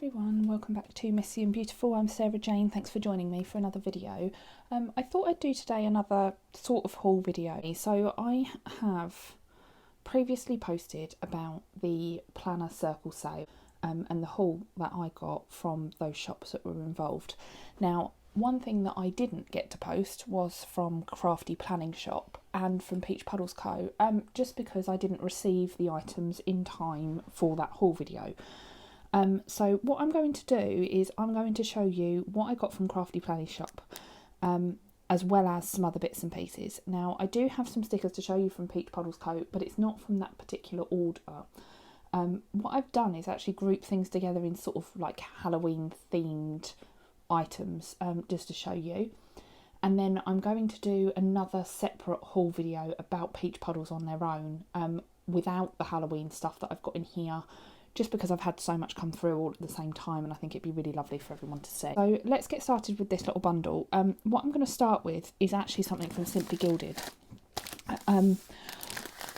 everyone, welcome back to Messy and Beautiful. I'm Sarah Jane, thanks for joining me for another video. I thought I'd do today another sort of haul video. So I have previously posted about the planner circle sale and the haul that I got from those shops that were involved. Now, one thing that I didn't get to post was from Crafty Planning Shop and from Puddles Co. Just because I didn't receive the items in time for that haul video. So what I'm going to do is I'm going to show you what I got from Crafty Planning Shop, as well as some other bits and pieces. Now, I do have some stickers to show you from Puddles Co, but it's not from that particular order. What I've done is actually group things together in sort of like Halloween themed items, just to show you. And then I'm going to do another separate haul video about Puddles on their own, without the Halloween stuff that I've got in here, just because I've had so much come through all at the same time, and I think it'd be really lovely for everyone to see. So let's get started with this little bundle. What I'm going to start with is actually something from Simply Gilded.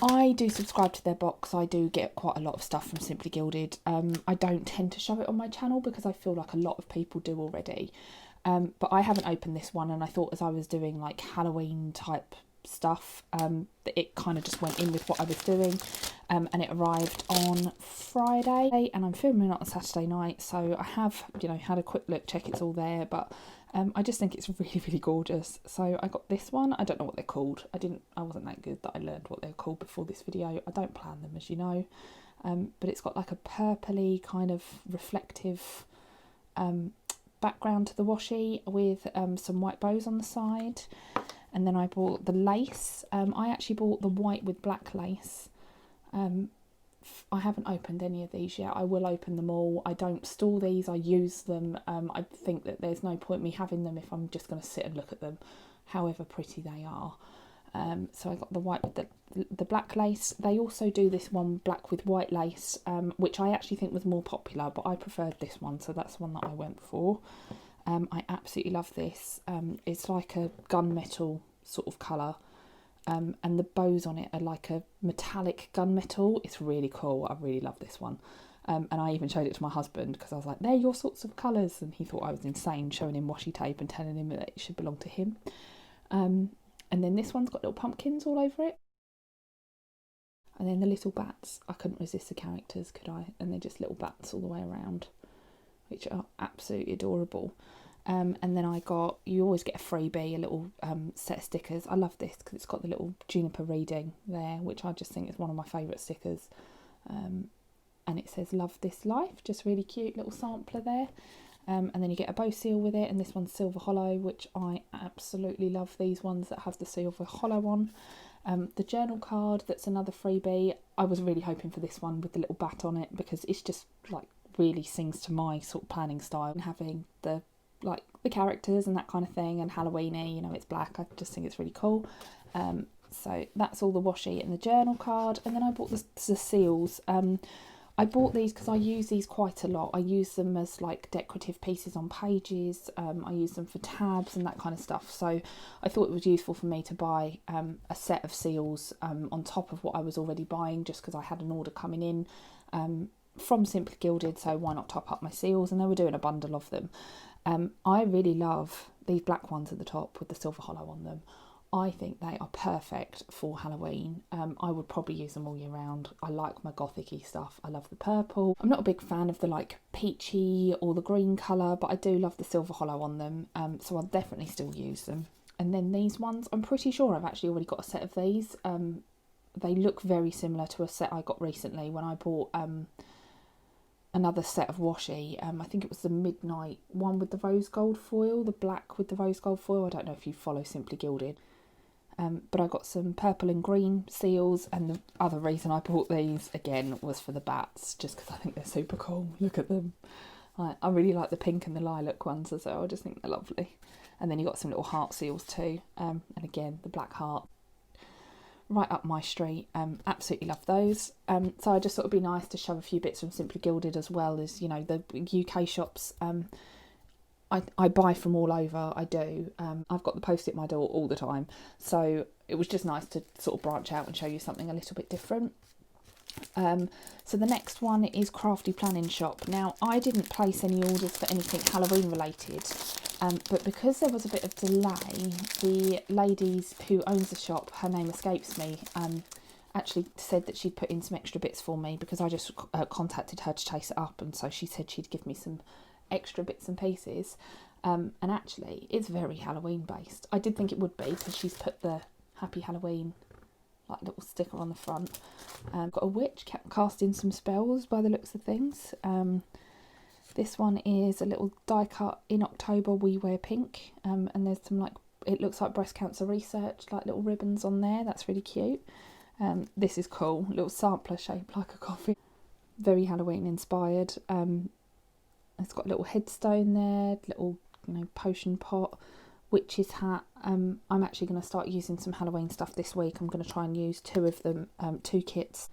I do subscribe to their box. I do get quite a lot of stuff from Simply Gilded. I don't tend to show it on my channel because I feel like a lot of people do already. But I haven't opened this one, and I thought as I was doing like Halloween type stuff, that it kind of just went in with what I was doing. And it arrived on Friday, and I'm filming it on Saturday night, so I have, had a quick look, check it's all there, but I just think it's really, really gorgeous. So I got this one. I don't know what they're called. I wasn't that good that I learned what they're called before this video. I don't plan them, as you know, but it's got like a purpley kind of reflective background to the washi with some white bows on the side. And then I bought the lace. I actually bought the white with black lace. I haven't opened any of these yet. I will open them all. I don't store these, I use them. I think that there's no point me having them if I'm just going to sit and look at them, however pretty they are. So I got the white with the black lace. They also do this one black with white lace, which I actually think was more popular, but I preferred this one, so that's the one that I went for. I absolutely love this. It's like a gunmetal sort of colour. And the bows on it are like a metallic gunmetal. It's really cool. I really love this one. And I even showed it to my husband because I was like, they're your sorts of colours. And he thought I was insane showing him washi tape and telling him that it should belong to him. And then this one's got little pumpkins all over it. And then the little bats. I couldn't resist the characters, could I? And they're just little bats all the way around, which are absolutely adorable. And then I got, you always get a freebie, a little set of stickers. I love this because it's got the little juniper reading there, which I just think is one of my favourite stickers. And it says love this life, just really cute little sampler there. And then you get a bow seal with it, and this one's silver hollow, which I absolutely love these ones that have the silver hollow on. The journal card, that's another freebie. I was really hoping for this one with the little bat on it because it's just like really sings to my sort of planning style, and having the like the characters and that kind of thing, and Halloweeny, it's black. I just think it's really cool. So that's all the washi and the journal card. And then I bought the seals. I bought these because I use these quite a lot. I use them as like decorative pieces on pages. I use them for tabs and that kind of stuff. So I thought it was useful for me to buy a set of seals on top of what I was already buying, just because I had an order coming in from Simply Gilded, so why not top up my seals? And they were doing a bundle of them. I really love these black ones at the top with the silver hollow on them. I think they are perfect for Halloween. I would probably use them all year round. I like my gothic-y stuff. I love the purple. I'm not a big fan of the like peachy or the green colour, but I do love the silver hollow on them. So I'll definitely still use them. And then these ones, I'm pretty sure I've actually already got a set of these. They look very similar to a set I got recently when I bought another set of washi. I think it was the midnight one with the rose gold foil, the black with the rose gold foil. I don't know if you follow Simply Gilded. But I got some purple and green seals, and the other reason I bought these again was for the bats, just because I think they're super cool. Look at them. I really like the pink and the lilac ones as well. I just think they're lovely. And then you got some little heart seals too, and again the black heart. Right up my street. Absolutely love those. So I just thought it'd be nice to show a few bits from Simply Gilded, as well as the UK shops. I buy from all over. I do. I've got the post at my door all the time, so it was just nice to sort of branch out and show you something a little bit different. So the next one is Crafty Planning Shop. Now, I didn't place any orders for anything Halloween related, but because there was a bit of delay, the ladies who owns the shop, her name escapes me, actually said that she'd put in some extra bits for me, because I just contacted her to chase it up, and so she said she'd give me some extra bits and pieces. And actually, it's very Halloween based. I did think it would be, because she's put the Happy Halloween like little sticker on the front. Got a witch casting some spells by the looks of things. This one is a little die cut in October we wear pink, and there's some, like, it looks like breast cancer research, like little ribbons on there. That's really cute. This is cool, little sampler shaped like a coffee, very Halloween inspired. It's got a little headstone there, little, you know, potion pot, witch's hat. I'm actually going to start using some Halloween stuff this week. I'm going to try and use 2 of them, 2 kits.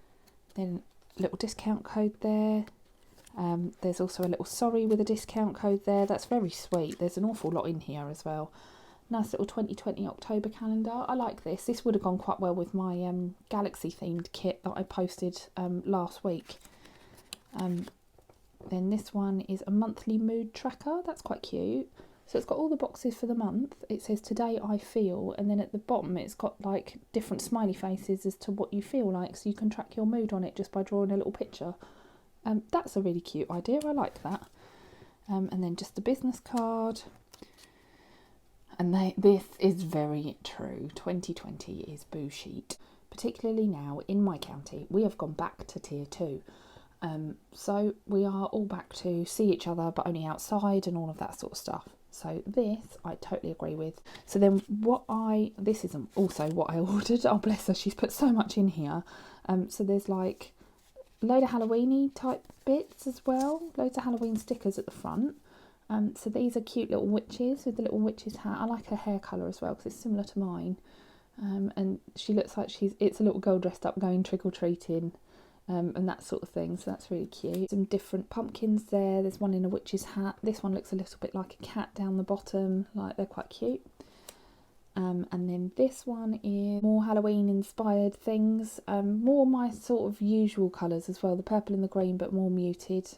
Then little discount code there. There's also a little sorry with a discount code there. That's very sweet. There's an awful lot in here as well. Nice little 2020 October calendar. I like this. This would have gone quite well with my galaxy themed kit that I posted last week. Then this one is a monthly mood tracker. That's quite cute. So it's got all the boxes for the month. It says today I feel, and then at the bottom it's got like different smiley faces as to what you feel like, so you can track your mood on it just by drawing a little picture. That's a really cute idea. I like that. And then just the business card. And this is very true. 2020 is boo sheet. Particularly now in my county, we have gone back to tier 2. So we are all back to see each other, but only outside and all of that sort of stuff. So this I totally agree with. So then this isn't also what I ordered. Oh, bless her, she's put so much in here. So there's like a load of Halloween-y type bits as well. Loads of Halloween stickers at the front. So these are cute little witches with the little witch's hat. I like her hair colour as well, because it's similar to mine. And she looks like it's a little girl dressed up going trick-or-treating. And that sort of thing, so that's really cute. Some different pumpkins there. There's one in a witch's hat. This one looks a little bit like a cat down the bottom, like they're quite cute. And then this one is more Halloween inspired things, more my sort of usual colours as well, the purple and the green, but more muted.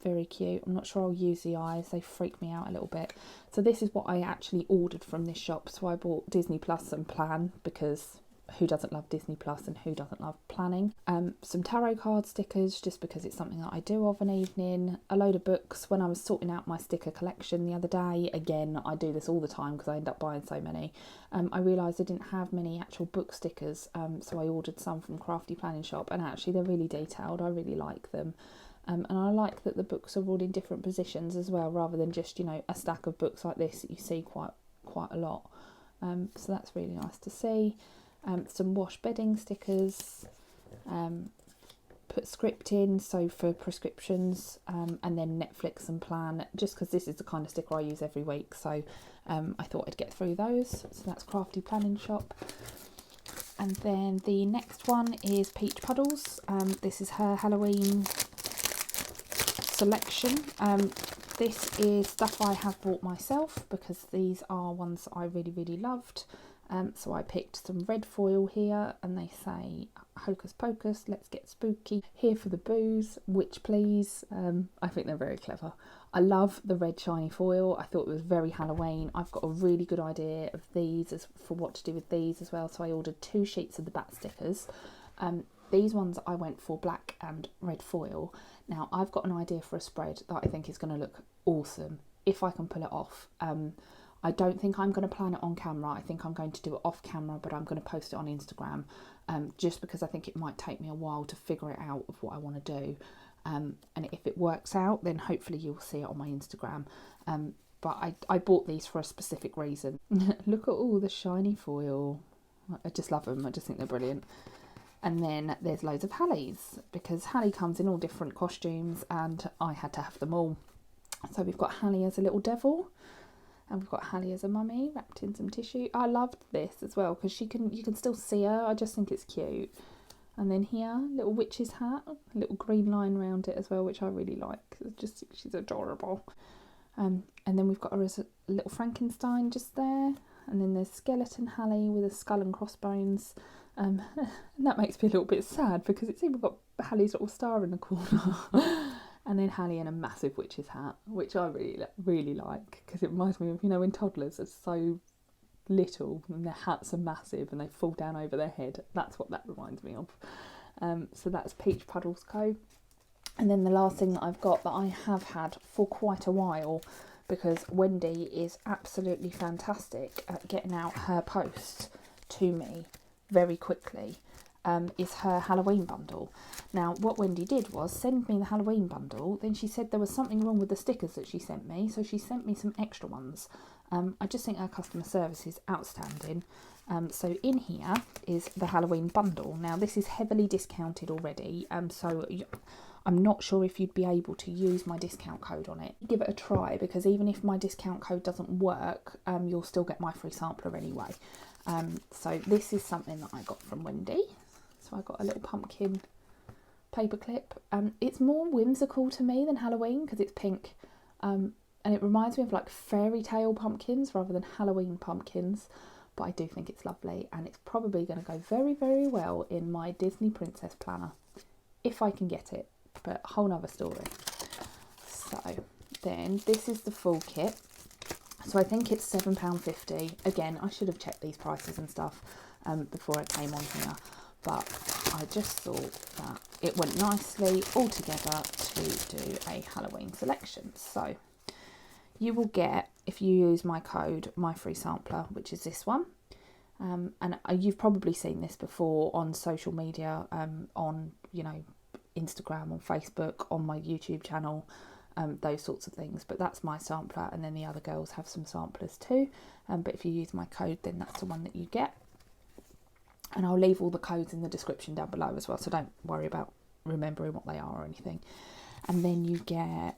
Very cute. I'm not sure I'll use the eyes, they freak me out a little bit. So this is what I actually ordered from this shop. So I bought Disney Plus and Plan, because who doesn't love Disney Plus and who doesn't love planning? Some tarot card stickers, just because it's something that I do of an evening. A load of books. When I was sorting out my sticker collection the other day, again, I do this all the time because I end up buying so many, I realised I didn't have many actual book stickers, so I ordered some from Crafty Planning Shop, and actually they're really detailed. I really like them. And I like that the books are all in different positions as well, rather than just, you know, a stack of books like this that you see quite a lot. So that's really nice to see. Some wash bedding stickers, put script in, so for prescriptions, and then Netflix and Plan, just because this is the kind of sticker I use every week, so I thought I'd get through those. So that's Crafty Planning Shop. And then the next one is Peach Puddles. This is her Halloween selection. This is stuff I have bought myself, because these are ones that I really loved. So I picked some red foil here, and they say hocus pocus, let's get spooky, here for the booze, witch please. I think they're very clever. I love the red shiny foil. I thought it was very Halloween. I've got a really good idea of these as for what to do with these as well, so I ordered 2 sheets of the bat stickers. These ones I went for black and red foil. Now I've got an idea for a spread that I think is going to look awesome if I can pull it off. I don't think I'm going to plan it on camera. I think I'm going to do it off camera, but I'm going to post it on Instagram, just because I think it might take me a while to figure it out of what I want to do. And if it works out, then hopefully you'll see it on my Instagram. But I bought these for a specific reason. Look at all the shiny foil. I just love them. I just think they're brilliant. And then there's loads of Hallies, because Hallie comes in all different costumes, and I had to have them all. So we've got Hallie as a little devil, and we've got Hallie as a mummy wrapped in some tissue. I loved this as well, because you can still see her. I just think it's cute. And then here, little witch's hat, a little green line around it as well, which I really like. Just she's adorable. And then we've got her as a little Frankenstein just there. And then there's skeleton Hallie with a skull and crossbones. And that makes me a little bit sad because it's even got Hallie's little star in the corner. And then Hallie in a massive witch's hat, which I really like, because it reminds me of, you know, when toddlers are so little and their hats are massive and they fall down over their head. That's what that reminds me of. So that's Peach Puddles Co. And then the last thing that I've got that I have had for quite a while, because Wendy is absolutely fantastic at getting out her post to me very quickly, is her Halloween bundle. Now, what Wendy did was send me the Halloween bundle, then she said there was something wrong with the stickers that she sent me, so she sent me some extra ones. I just think her customer service is outstanding. So in here is the Halloween bundle. Now, this is heavily discounted already, so I'm not sure if you'd be able to use my discount code on it. Give it a try, because even if my discount code doesn't work, you'll still get my free sampler anyway. So this is something that I got from Wendy. So I got a little pumpkin paperclip. It's more whimsical to me than Halloween because it's pink. And it reminds me of like fairy tale pumpkins rather than Halloween pumpkins. But I do think it's lovely, and it's probably going to go very, very well in my Disney Princess planner. If I can get it, but a whole nother story. So then this is the full kit. So I think it's £7.50. Again, I should have checked these prices and stuff before I came on here. But I just thought that it went nicely all together to do a Halloween selection. So you will get, if you use my code, my free sampler, which is this one. And you've probably seen this before on social media, on, you know, Instagram, on Facebook, on my YouTube channel, those sorts of things. But that's my sampler, and then the other girls have some samplers too. But if you use my code, then that's the one that you get. And I'll leave all the codes in the description down below as well, so don't worry about remembering what they are or anything. And then you get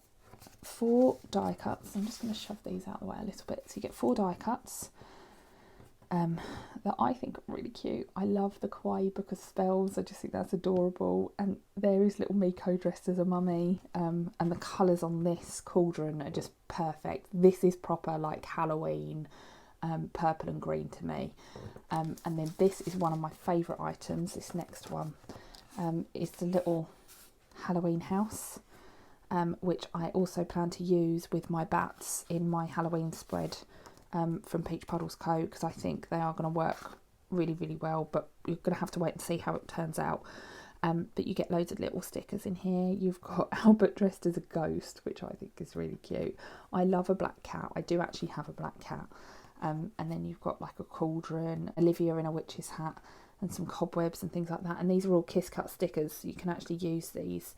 4 die cuts. I'm just going to shove these out of the way a little bit. So you get 4 die cuts that I think are really cute. I love the Kawaii Book of Spells. I just think that's adorable. And there is little Miko dressed as a mummy. And the colours on this cauldron are just perfect. This is proper like Halloween, purple and green to me. And then this is one of my favourite items. This next one is the little Halloween house, which I also plan to use with my bats in my Halloween spread from Peach Puddles Co, because I think they are going to work really, really well, but you're going to have to wait and see how it turns out. But you get loads of little stickers in here. You've got Albert dressed as a ghost, which I think is really cute. I love a black cat. I do actually have a black cat. And then you've got like a cauldron, Olivia in a witch's hat, and some cobwebs and things like that. And these are all Kiss Cut stickers, so you can actually use these.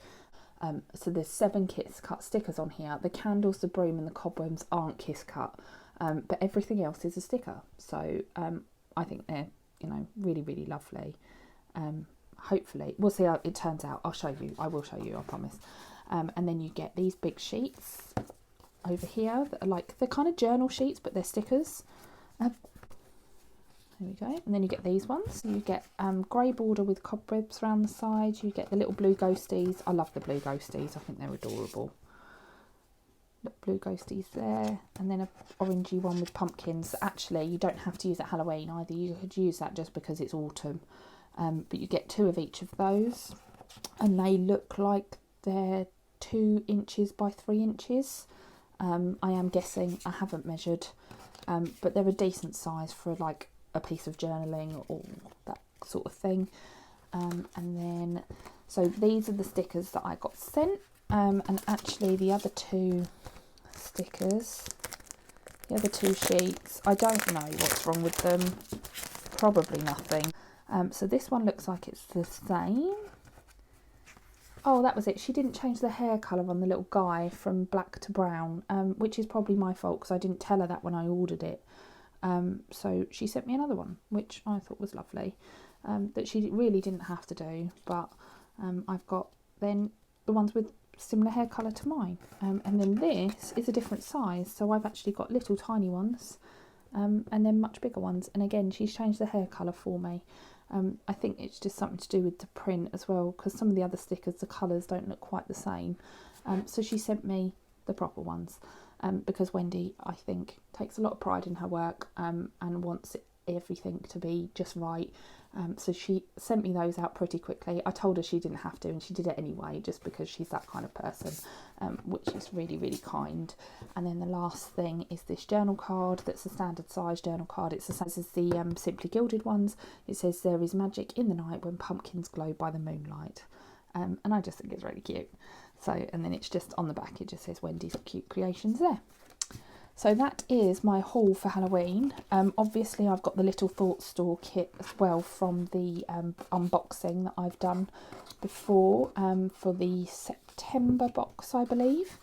So there's 7 Kiss Cut stickers on here. The candles, the broom and the cobwebs aren't Kiss Cut, but everything else is a sticker. So I think they're, you know, really, really lovely. Hopefully, we'll see how it turns out. I'll show you. I will show you, I promise. And then you get these big sheets over here that are like, they're kind of journal sheets, but they're stickers. There we go. And then you get these ones. You get grey border with cobwebs around the side. You get the little blue ghosties. I love the blue ghosties. I think they're adorable. Little blue ghosties there. And then an orangey one with pumpkins. Actually, you don't have to use at Halloween either. You could use that just because it's autumn. But you get 2 of each of those. And they look like they're 2 inches by 3 inches. I am guessing. I haven't measured. But they're a decent size for like a piece of journaling or that sort of thing. And then, so these are the stickers that I got sent. And actually the other 2 stickers, the other 2 sheets, I don't know what's wrong with them. Probably nothing. So this one looks like it's the same. Oh, that was it. She didn't change the hair colour on the little guy from black to brown, which is probably my fault because I didn't tell her that when I ordered it. So she sent me another one, which I thought was lovely, that she really didn't have to do. But I've got then the ones with similar hair colour to mine. And then this is a different size. So I've actually got little tiny ones and then much bigger ones. And again, she's changed the hair colour for me. I think it's just something to do with the print as well, because some of the other stickers, the colours don't look quite the same. So she sent me the proper ones, because Wendy, I think, takes a lot of pride in her work and wants everything to be just right. So she sent me those out pretty quickly. I told her she didn't have to, and she did it anyway, just because she's that kind of person, which is really, really kind. And then the last thing is this journal card. That's a standard size journal card. It's the same as the Simply Gilded ones. It says, "There is magic in the night when pumpkins glow by the moonlight." And I just think it's really cute. So, and then it's just on the back, it just says Wendy's Cute Creations there. So that is my haul for Halloween. Obviously I've got the Little Thought Store kit as well from the unboxing that I've done before, for the September box, I believe.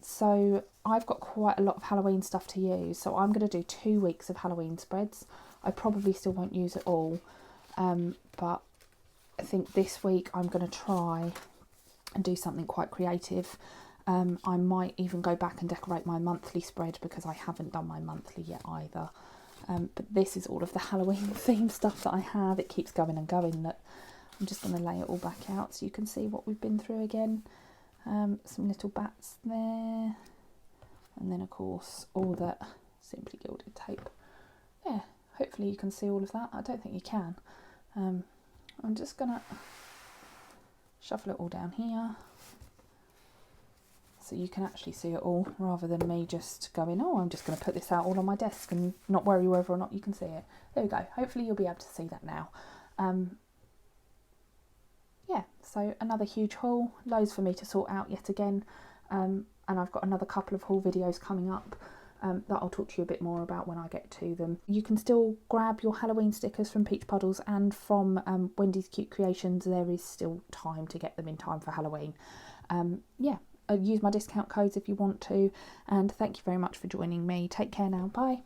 So I've got quite a lot of Halloween stuff to use. So I'm going to do 2 weeks of Halloween spreads. I probably still won't use it all, but I think this week I'm going to try and do something quite creative. I might even go back and decorate my monthly spread, because I haven't done my monthly yet either. But this is all of the Halloween themed stuff that I have. It keeps going and going. That I'm just going to lay it all back out so you can see what we've been through again. Some little bats there, and then of course all that Simply Gilded tape. Yeah, hopefully you can see all of that. I don't think you can. I'm just going to shuffle it all down here, so you can actually see it all, rather than me just going, oh, I'm just going to put this out all on my desk and not worry whether or not you can see it. There we go. Hopefully you'll be able to see that now. Yeah, so another huge haul, loads for me to sort out yet again. And I've got another couple of haul videos coming up that I'll talk to you a bit more about when I get to them. You can still grab your Halloween stickers from Peach Puddles and from Wendy's Cute Creations. There is still time to get them in time for Halloween. Yeah. Use my discount codes if you want to, and thank you very much for joining me. Take care now. Bye.